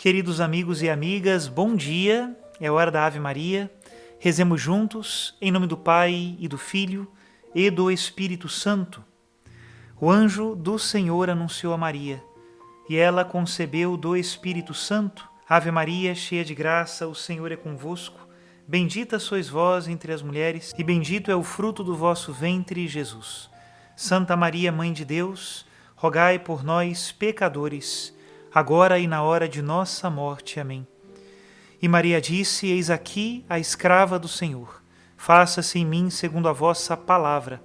Queridos amigos e amigas, bom dia, é hora da Ave Maria. Rezemos juntos, em nome do Pai e do Filho e do Espírito Santo. O anjo do Senhor anunciou a Maria, e ela concebeu do Espírito Santo. Ave Maria, cheia de graça, o Senhor é convosco. Bendita sois vós entre as mulheres, e bendito é o fruto do vosso ventre, Jesus. Santa Maria, Mãe de Deus, rogai por nós, pecadores, agora e na hora de nossa morte. Amém. E Maria disse: Eis aqui a escrava do Senhor. Faça-se em mim segundo a vossa palavra.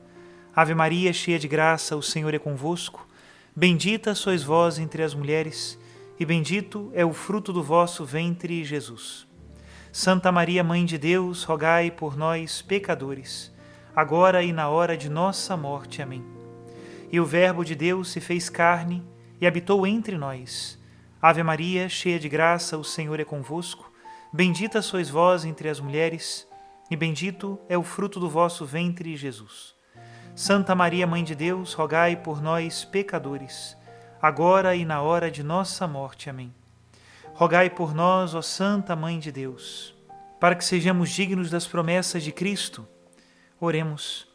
Ave Maria, cheia de graça, o Senhor é convosco. Bendita sois vós entre as mulheres, e bendito é o fruto do vosso ventre, Jesus. Santa Maria, Mãe de Deus, rogai por nós, pecadores, agora e na hora de nossa morte. Amém. E o Verbo de Deus se fez carne e habitou entre nós. Ave Maria, cheia de graça, o Senhor é convosco. Bendita sois vós entre as mulheres, e bendito é o fruto do vosso ventre, Jesus. Santa Maria, Mãe de Deus, rogai por nós, pecadores, agora e na hora de nossa morte. Amém. Rogai por nós, ó Santa Mãe de Deus, para que sejamos dignos das promessas de Cristo. Oremos.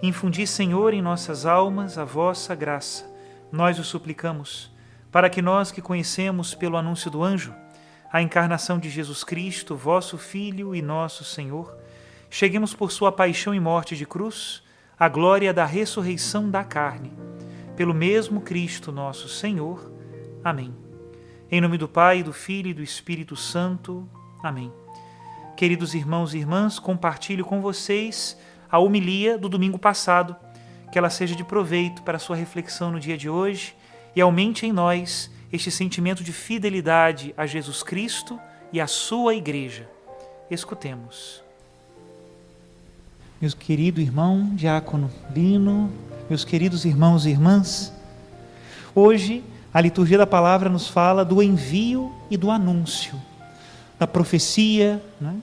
Infundi, Senhor, em nossas almas a vossa graça. Nós o suplicamos, para que nós que conhecemos pelo anúncio do anjo a encarnação de Jesus Cristo, vosso Filho e nosso Senhor, cheguemos por sua paixão e morte de cruz à glória da ressurreição da carne. Pelo mesmo Cristo nosso Senhor. Amém. Em nome do Pai, do Filho e do Espírito Santo. Amém. Queridos irmãos e irmãs, compartilho com vocês a homilia do domingo passado, que ela seja de proveito para a sua reflexão no dia de hoje e aumente em nós este sentimento de fidelidade a Jesus Cristo e à sua Igreja. Escutemos. Meu querido irmão Diácono Lino, meus queridos irmãos e irmãs, hoje a liturgia da palavra nos fala do envio e do anúncio, da profecia, né?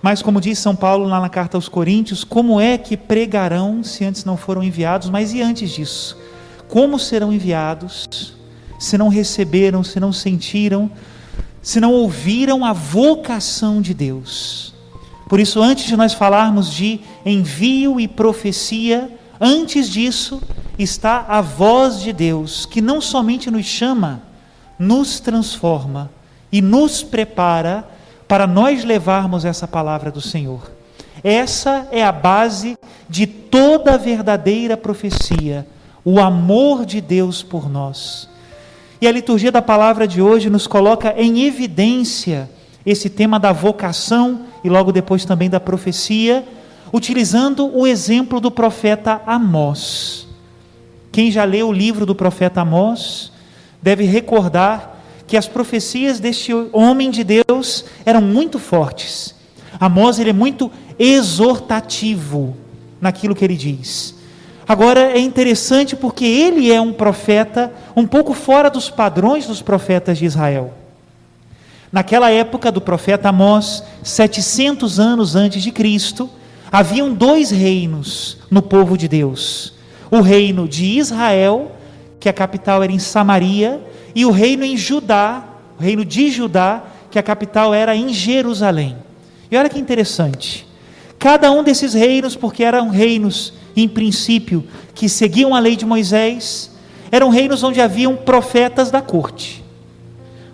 Mas, como diz São Paulo lá na carta aos Coríntios, como é que pregarão se antes não foram enviados? Mas e antes disso? Como serão enviados se não receberam, se não sentiram, se não ouviram a vocação de Deus? Por isso, antes de nós falarmos de envio e profecia, antes disso está a voz de Deus, que não somente nos chama, nos transforma e nos prepara para nós levarmos essa palavra do Senhor. Essa é a base de toda a verdadeira profecia, o amor de Deus por nós. E a liturgia da palavra de hoje nos coloca em evidência esse tema da vocação e logo depois também da profecia, utilizando o exemplo do profeta Amós. Quem já leu o livro do profeta Amós deve recordar que as profecias deste homem de Deus eram muito fortes. Amós, ele é muito exortativo naquilo que ele diz. Agora é interessante porque ele é um profeta um pouco fora dos padrões dos profetas de Israel. Naquela época do profeta Amós, 700 anos antes de Cristo, haviam dois reinos no povo de Deus. O reino de Israel, que a capital era em Samaria, e o reino em Judá, o reino de Judá, que a capital era em Jerusalém. E olha que interessante, cada um desses reinos, porque eram reinos, em princípio, que seguiam a lei de Moisés, eram reinos onde haviam profetas da corte.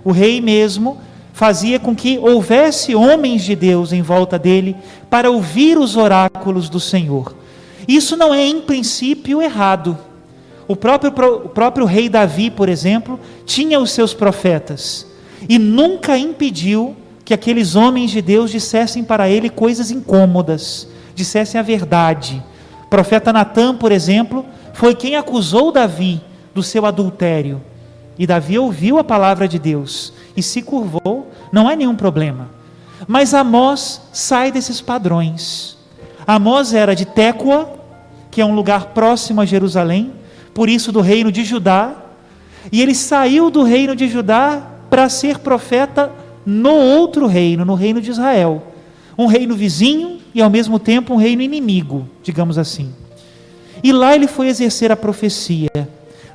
O rei mesmo fazia com que houvesse homens de Deus em volta dele para ouvir os oráculos do Senhor. Isso não é, em princípio, errado. O próprio rei Davi, por exemplo, tinha os seus profetas e nunca impediu que aqueles homens de Deus dissessem para ele coisas incômodas, dissessem a verdade. O profeta Natã, por exemplo, foi quem acusou Davi do seu adultério. E Davi ouviu a palavra de Deus e se curvou, não há nenhum problema. Mas Amós sai desses padrões. Amós era de Técoa, que é um lugar próximo a Jerusalém, por isso do reino de Judá, e ele saiu do reino de Judá para ser profeta no outro reino, no reino de Israel, um reino vizinho e ao mesmo tempo um reino inimigo, digamos assim. E lá ele foi exercer a profecia.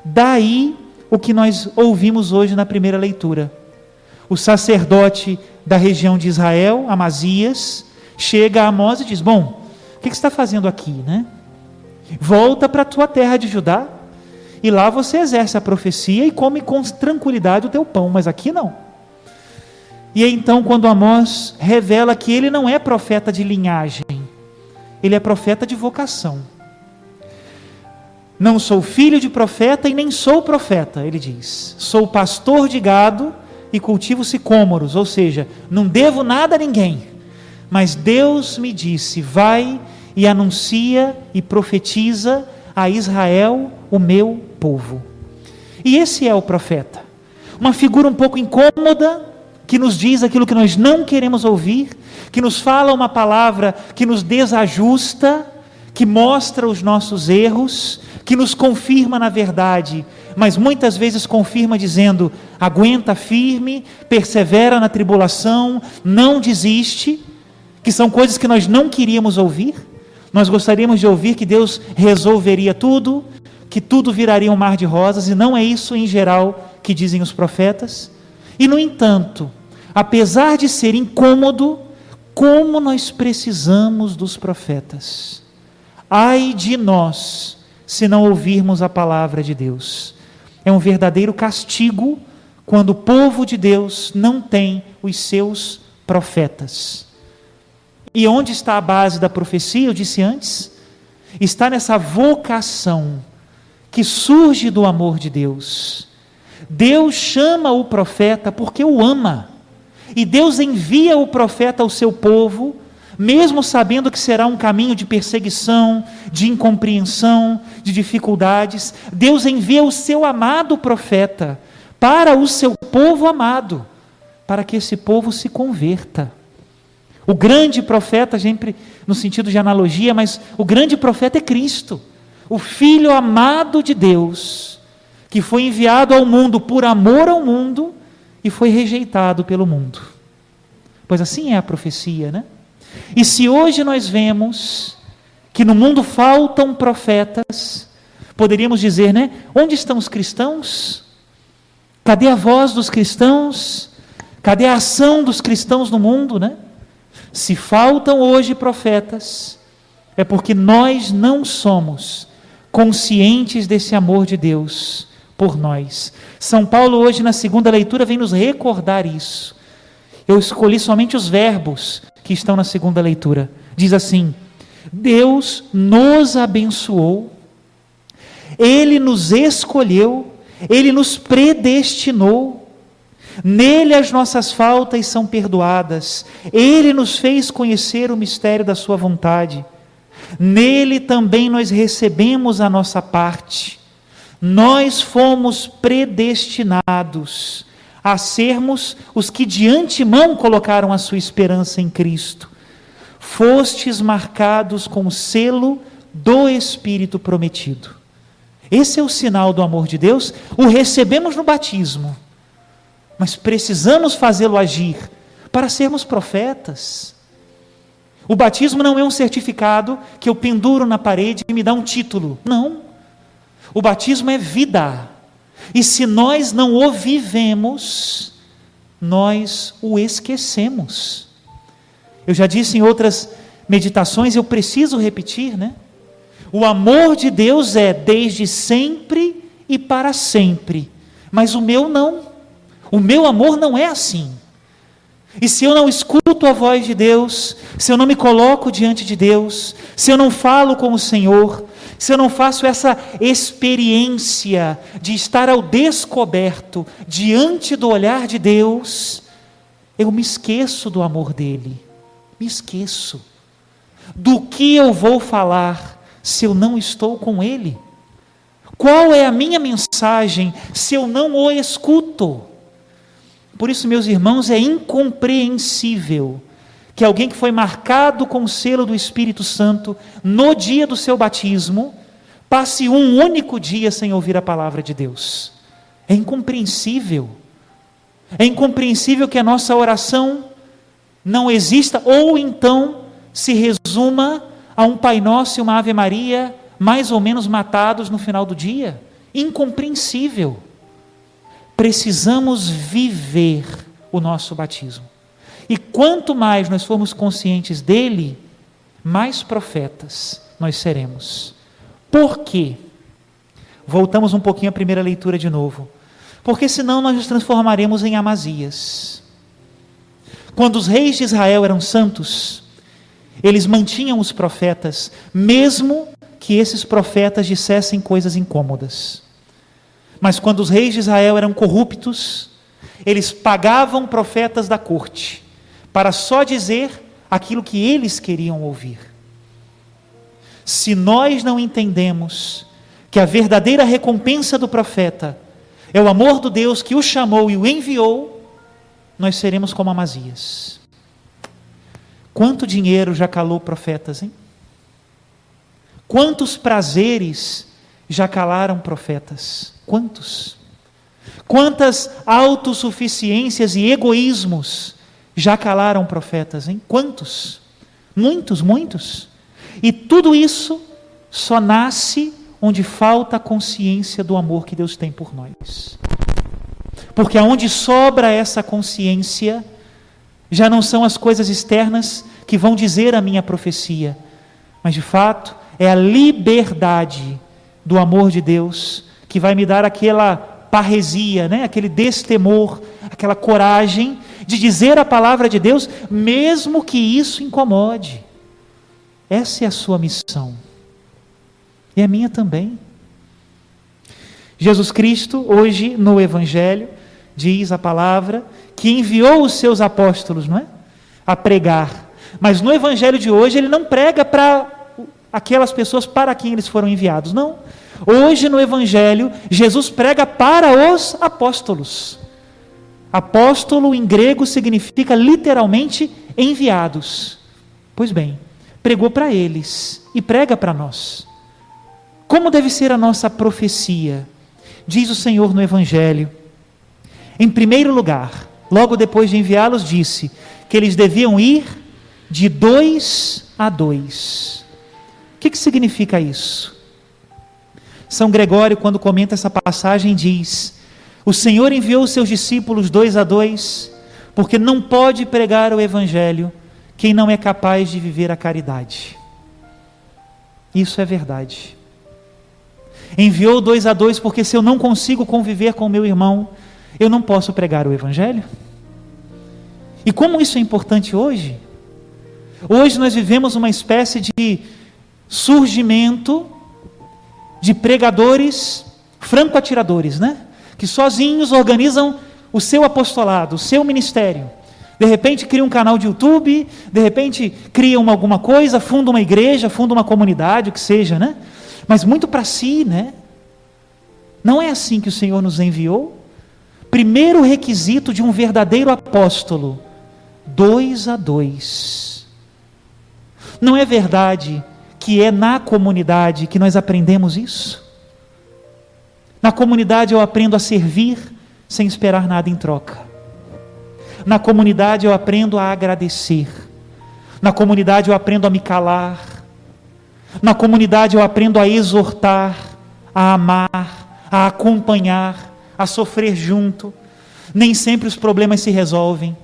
Daí o que nós ouvimos hoje na primeira leitura. o sacerdote da região de Israel, Amazias, chega a Amós e diz: bom, o que você está fazendo aqui, né? Volta para a tua terra de Judá, e lá você exerce a profecia e come com tranquilidade o teu pão, mas aqui não. E aí, então, quando Amós revela que ele não é profeta de linhagem, ele é profeta de vocação. Não sou filho de profeta e nem sou profeta, ele diz. Sou pastor de gado e cultivo sicômoros, ou seja, não devo nada a ninguém. Mas Deus me disse: vai e anuncia e profetiza a Israel, o meu povo. E esse é o profeta. Uma figura um pouco incômoda, que nos diz aquilo que nós não queremos ouvir, que nos fala uma palavra que nos desajusta, que mostra os nossos erros, que nos confirma na verdade, mas muitas vezes confirma dizendo: aguenta firme, persevera na tribulação, não desiste, que são coisas que nós não queríamos ouvir. Nós gostaríamos de ouvir que Deus resolveria tudo, que tudo viraria um mar de rosas, e não é isso em geral que dizem os profetas. E no entanto, apesar de ser incômodo, como nós precisamos dos profetas. Ai de nós, se não ouvirmos a palavra de Deus. É um verdadeiro castigo quando o povo de Deus não tem os seus profetas. E onde está a base da profecia? Eu disse antes, está nessa vocação que surge do amor de Deus. Deus chama o profeta porque o ama, e Deus envia o profeta ao seu povo, mesmo sabendo que será um caminho de perseguição, de incompreensão, de dificuldades. Deus envia o seu amado profeta para o seu povo amado, para que esse povo se converta. O grande profeta, sempre no sentido de analogia, mas o grande profeta é Cristo, o Filho amado de Deus, que foi enviado ao mundo por amor ao mundo e foi rejeitado pelo mundo. Pois assim é a profecia, né? E se hoje nós vemos que no mundo faltam profetas, poderíamos dizer, né? Onde estão os cristãos? Cadê a voz dos cristãos? Cadê a ação dos cristãos no mundo, né? Se faltam hoje profetas, é porque nós não somos conscientes desse amor de Deus por nós. São Paulo hoje na segunda leitura vem nos recordar isso. Eu escolhi somente os verbos que estão na segunda leitura. Diz assim: Deus nos abençoou, Ele nos escolheu, Ele nos predestinou, nele as nossas faltas são perdoadas, Ele nos fez conhecer o mistério da sua vontade, nele também nós recebemos a nossa parte, nós fomos predestinados a sermos os que de antemão colocaram a sua esperança em Cristo, fostes marcados com o selo do Espírito prometido. Esse é o sinal do amor de Deus, o recebemos no batismo, mas precisamos fazê-lo agir para sermos profetas. O batismo não é um certificado que eu penduro na parede e me dá um título, não. O batismo é vida, e se nós não o vivemos, nós o esquecemos. Eu já disse em outras meditações, eu preciso repetir, né? O amor de Deus é desde sempre e para sempre, mas o meu não. O meu amor não é assim. E se eu não escuto a voz de Deus, se eu não me coloco diante de Deus, se eu não falo com o Senhor, se eu não faço essa experiência de estar ao descoberto diante do olhar de Deus, eu me esqueço do amor dele, me esqueço. Do que eu vou falar se eu não estou com ele? Qual é a minha mensagem se eu não o escuto? Por isso, meus irmãos, é incompreensível que alguém que foi marcado com o selo do Espírito Santo no dia do seu batismo, passe um único dia sem ouvir a palavra de Deus. É incompreensível. É incompreensível que a nossa oração não exista, ou então se resuma a um Pai Nosso e uma Ave Maria, mais ou menos matados no final do dia. Incompreensível. Precisamos viver o nosso batismo. E quanto mais nós formos conscientes dele, mais profetas nós seremos. Por quê? Voltamos um pouquinho à primeira leitura de novo. Porque senão nós nos transformaremos em Amazias. Quando os reis de Israel eram santos, eles mantinham os profetas, mesmo que esses profetas dissessem coisas incômodas. Mas quando os reis de Israel eram corruptos, eles pagavam profetas da corte, para só dizer aquilo que eles queriam ouvir. Se nós não entendemos que a verdadeira recompensa do profeta é o amor do Deus que o chamou e o enviou, nós seremos como Amazias. Quanto dinheiro já calou profetas, hein? Quantos prazeres já calaram profetas? Quantos? Quantas autossuficiências e egoísmos já calaram profetas, hein? Quantos? Muitos, muitos. E tudo isso só nasce onde falta a consciência do amor que Deus tem por nós. Porque aonde sobra essa consciência, já não são as coisas externas que vão dizer a minha profecia, mas de fato é a liberdade do amor de Deus que vai me dar aquela parresia, né? Aquele destemor, aquela coragem de dizer a palavra de Deus, mesmo que isso incomode. Essa é a sua missão. E a minha também. Jesus Cristo, hoje no Evangelho, diz a palavra, que enviou os seus apóstolos, não é? A pregar. Mas no Evangelho de hoje, ele não prega para aquelas pessoas para quem eles foram enviados, não. Hoje no Evangelho, Jesus prega para os apóstolos. Apóstolo em grego significa literalmente enviados. Pois bem, pregou para eles e prega para nós. Como deve ser a nossa profecia? Diz o Senhor no Evangelho. Em primeiro lugar, logo depois de enviá-los, disse que eles deviam ir de 2 a 2. O que significa isso? São Gregório, quando comenta essa passagem, diz: o Senhor enviou os seus discípulos 2 a 2, porque não pode pregar o Evangelho quem não é capaz de viver a caridade. Isso é verdade. Enviou 2 a 2, porque se eu não consigo conviver com o meu irmão, eu não posso pregar o Evangelho. E como isso é importante hoje? Hoje nós vivemos uma espécie de surgimento de pregadores franco-atiradores, né? Que sozinhos organizam o seu apostolado, o seu ministério. De repente cria um canal de YouTube, de repente criam alguma coisa, funda uma igreja, funda uma comunidade, o que seja, né? Mas muito para si, né? Não é assim que o Senhor nos enviou? Primeiro requisito de um verdadeiro apóstolo: 2 a 2. Não é verdade que é na comunidade que nós aprendemos isso? Na comunidade eu aprendo a servir sem esperar nada em troca. Na comunidade eu aprendo a agradecer. Na comunidade eu aprendo a me calar. Na comunidade eu aprendo a exortar, a amar, a acompanhar, a sofrer junto. Nem sempre os problemas se resolvem.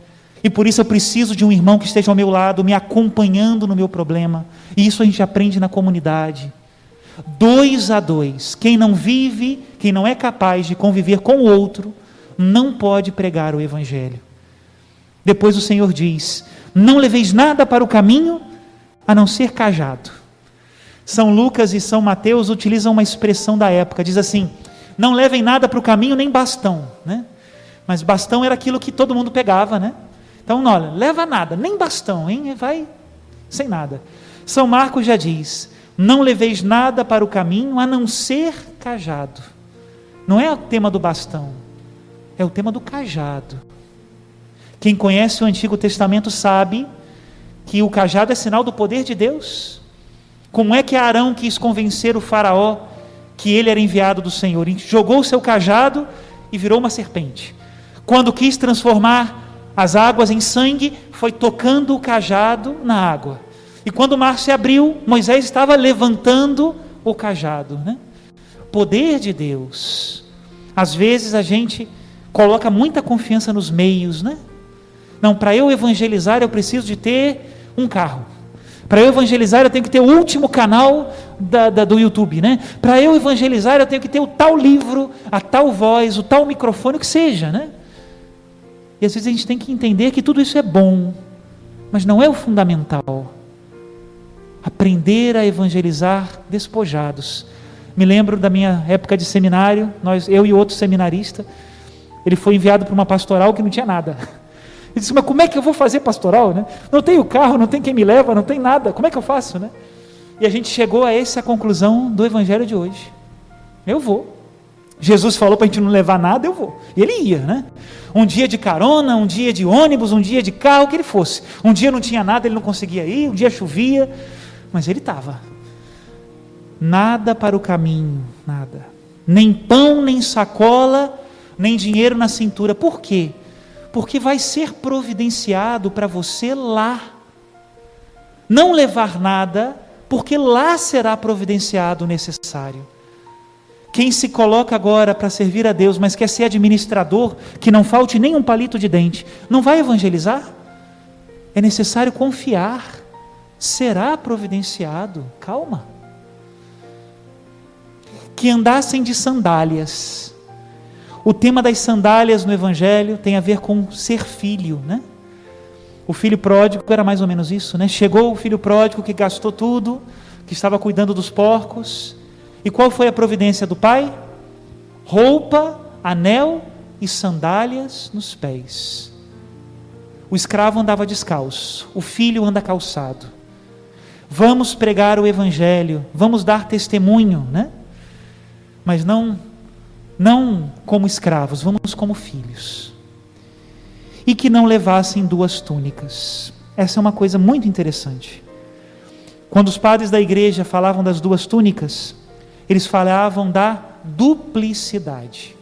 E por isso eu preciso de um irmão que esteja ao meu lado, me acompanhando no meu problema. E isso a gente aprende na comunidade. 2 a 2. Quem não vive, quem não é capaz de conviver com o outro, não pode pregar o Evangelho. Depois o Senhor diz: não leveis nada para o caminho, a não ser cajado. São Lucas e São Mateus utilizam uma expressão da época, diz assim: não levem nada para o caminho, nem bastão, né? Mas bastão era aquilo que todo mundo pegava, né? Então, olha, leva nada, nem bastão, hein? Vai sem nada. São Marcos já diz: não leveis nada para o caminho, a não ser cajado. Não é o tema do bastão, é o tema do cajado. Quem conhece o Antigo Testamento sabe que o cajado é sinal do poder de Deus. Como é que Arão quis convencer o faraó que ele era enviado do Senhor? Ele jogou o seu cajado e virou uma serpente. Quando quis transformar as águas em sangue, foi tocando o cajado na água. E quando o mar se abriu, Moisés estava levantando o cajado, né? Poder de Deus. Às vezes a gente coloca muita confiança nos meios, né? Não, para eu evangelizar eu preciso de ter um carro. Para eu evangelizar eu tenho que ter o último canal do YouTube, né? Para eu evangelizar eu tenho que ter o tal livro, a tal voz, o tal microfone, o que seja, né? E às vezes a gente tem que entender que tudo isso é bom, mas não é o fundamental. Aprender a evangelizar despojados. Me lembro da minha época de seminário, eu e outro seminarista, ele foi enviado para uma pastoral que não tinha nada. Ele disse, mas como é que eu vou fazer pastoral, né? Não tenho carro, não tem quem me leva, não tem nada, como é que eu faço, né? E a gente chegou a essa conclusão do evangelho de hoje. Eu vou. Jesus falou para a gente não levar nada, eu vou. E ele ia, né? Um dia de carona, um dia de ônibus, um dia de carro, o que ele fosse. Um dia não tinha nada, ele não conseguia ir, um dia chovia, mas ele estava. Nada para o caminho, nada. Nem pão, nem sacola, nem dinheiro na cintura. Por quê? Porque vai ser providenciado para você lá. Não levar nada, porque lá será providenciado o necessário. Quem se coloca agora para servir a Deus, mas quer ser administrador, que não falte nem um palito de dente, não vai evangelizar? É necessário confiar, será providenciado, calma. Que andassem de sandálias. O tema das sandálias no Evangelho tem a ver com ser filho, né? O filho pródigo era mais ou menos isso, né? Chegou o filho pródigo que gastou tudo, que estava cuidando dos porcos. E qual foi a providência do pai? Roupa, anel e sandálias nos pés. O escravo andava descalço, o filho anda calçado. Vamos pregar o Evangelho, vamos dar testemunho, né? Mas não como escravos, vamos como filhos. E que não levassem 2 túnicas. Essa é uma coisa muito interessante. Quando os padres da igreja falavam das 2 túnicas, eles falavam da duplicidade.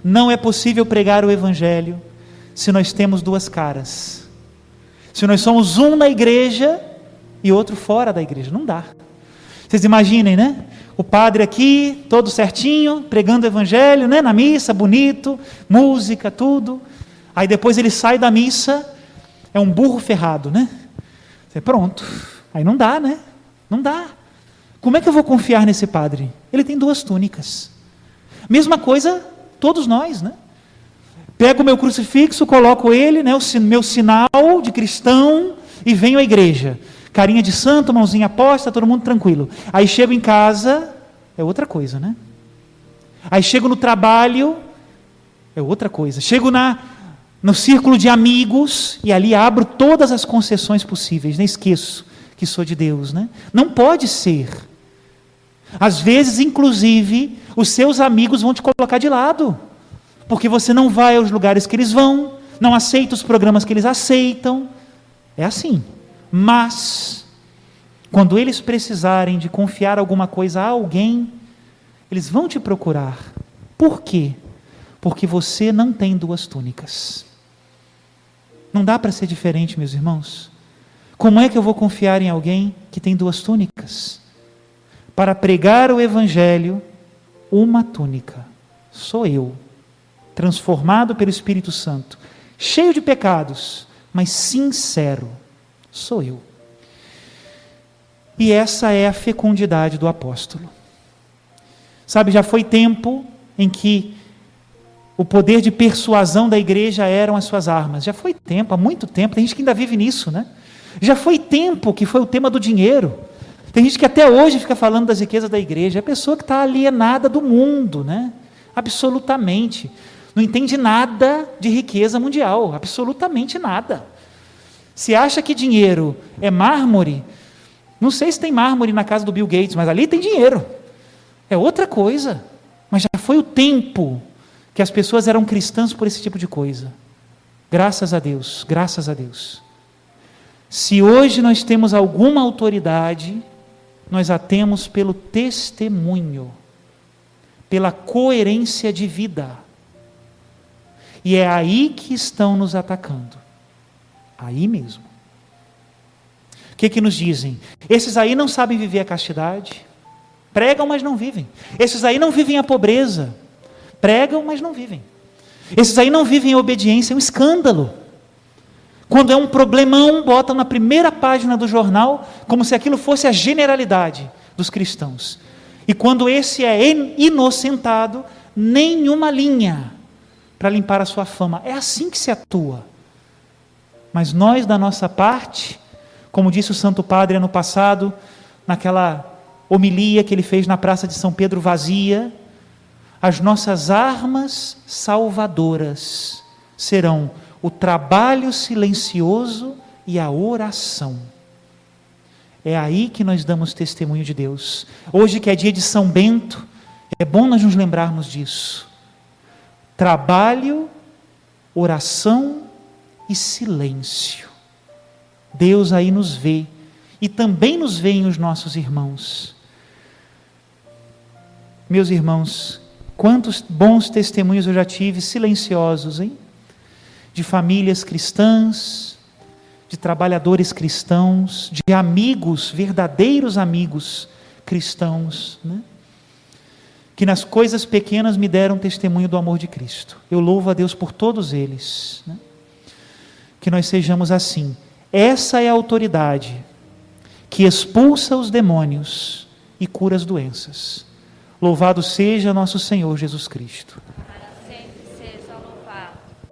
Não é possível pregar o Evangelho se nós temos 2 caras. Se nós somos um na igreja e outro fora da igreja, não dá. Vocês imaginem, né? O padre aqui, todo certinho, pregando o Evangelho, né? Na missa, bonito, música, tudo. Aí depois ele sai da missa, é um burro ferrado, né? Pronto. Aí não dá, né? Não dá. Como é que eu vou confiar nesse padre? Ele tem 2 túnicas. Mesma coisa, todos nós, né? Pego o meu crucifixo, coloco ele, né? O meu sinal de cristão e venho à igreja. Carinha de santo, mãozinha posta, todo mundo tranquilo. Aí chego em casa, é outra coisa, né? Aí chego no trabalho, é outra coisa. Chego no círculo de amigos e ali abro todas as concessões possíveis, nem esqueço que sou de Deus, né? Não pode ser. Às vezes, inclusive, os seus amigos vão te colocar de lado, porque você não vai aos lugares que eles vão, não aceita os programas que eles aceitam. É assim. Mas, quando eles precisarem de confiar alguma coisa a alguém, eles vão te procurar. Por quê? Porque você não tem 2 túnicas. Não dá para ser diferente, meus irmãos. Como é que eu vou confiar em alguém que tem 2 túnicas? Para pregar o Evangelho, uma túnica. Sou eu, transformado pelo Espírito Santo, cheio de pecados, mas sincero. Sou eu. E essa é a fecundidade do apóstolo. Sabe, já foi tempo em que o poder de persuasão da igreja eram as suas armas. Já foi tempo, há muito tempo. Tem gente que ainda vive nisso, né? Já foi tempo que foi o tema do dinheiro. Tem gente que até hoje fica falando das riquezas da igreja. É a pessoa que está alienada do mundo, né? Absolutamente. Não entende nada de riqueza mundial. Absolutamente nada. Se acha que dinheiro é mármore, não sei se tem mármore na casa do Bill Gates, mas ali tem dinheiro. É outra coisa. Mas já foi o tempo que as pessoas eram cristãs por esse tipo de coisa. Graças a Deus, graças a Deus. Se hoje nós temos alguma autoridade, nós a temos pelo testemunho, pela coerência de vida. E é aí que estão nos atacando. Aí mesmo. O que nos dizem? Esses aí não sabem viver a castidade. Pregam, mas não vivem. Esses aí não vivem a pobreza. Pregam, mas não vivem. Esses aí não vivem a obediência, é um escândalo. Quando é um problemão, botam na primeira página do jornal, como se aquilo fosse a generalidade dos cristãos. E quando esse é inocentado, nenhuma linha para limpar a sua fama. É assim que se atua. Mas nós, da nossa parte, como disse o Santo Padre ano passado, naquela homilia que ele fez na Praça de São Pedro vazia, as nossas armas salvadoras serão o trabalho silencioso e a oração. É aí que nós damos testemunho de Deus. Hoje, que é dia de São Bento, é bom nós nos lembrarmos disso. Trabalho, oração e silêncio. Deus aí nos vê, e também nos veem os nossos irmãos. Meus irmãos, quantos bons testemunhos eu já tive silenciosos, hein? De famílias cristãs, de trabalhadores cristãos, de amigos, verdadeiros amigos cristãos, né? Que nas coisas pequenas me deram testemunho do amor de Cristo. Eu louvo a Deus por todos eles, né? Que nós sejamos assim. Essa é a autoridade que expulsa os demônios e cura as doenças. Louvado seja nosso Senhor Jesus Cristo.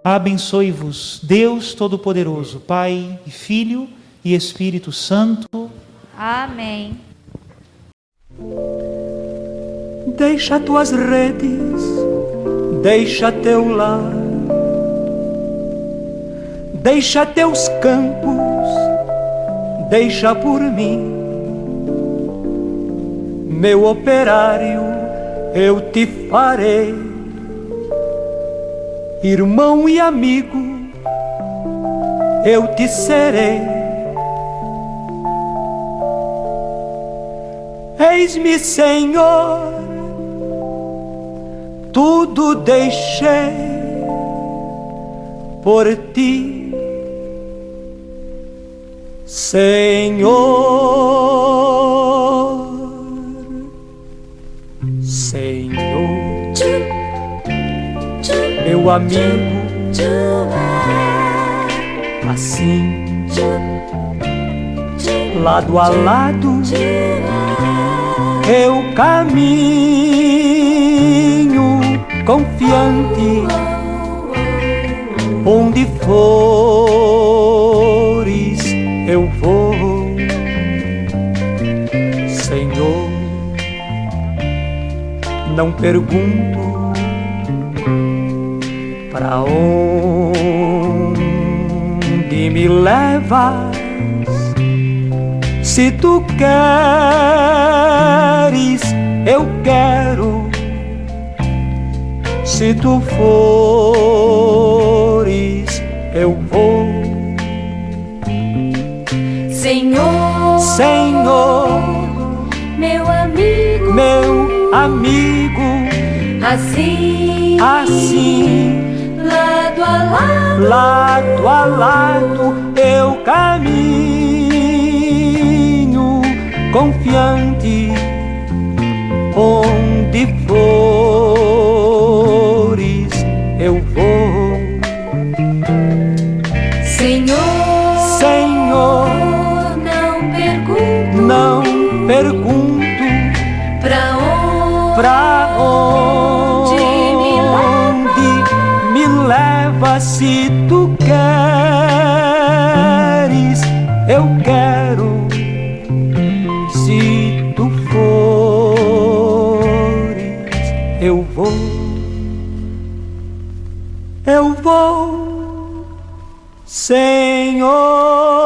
Abençoe-vos, Deus Todo-Poderoso, Pai e Filho e Espírito Santo. Amém. Deixa tuas redes, deixa teu lar, deixa teus campos, deixa por mim. Meu operário, eu te farei irmão e amigo, eu te serei. Eis-me, Senhor, tudo deixei por ti, Senhor, Senhor. Meu amigo, assim, lado a lado, eu caminho confiante, onde fores eu vou, Senhor. Não pergunto pra onde me levas, se tu queres, eu quero, se tu fores, eu vou. Senhor, Senhor, meu amigo, assim, lado a lado, eu caminho confiante, onde fores eu vou. Senhor, não pergunto pra onde me leva, se tu queres, eu quero, se tu fores, eu vou, Senhor.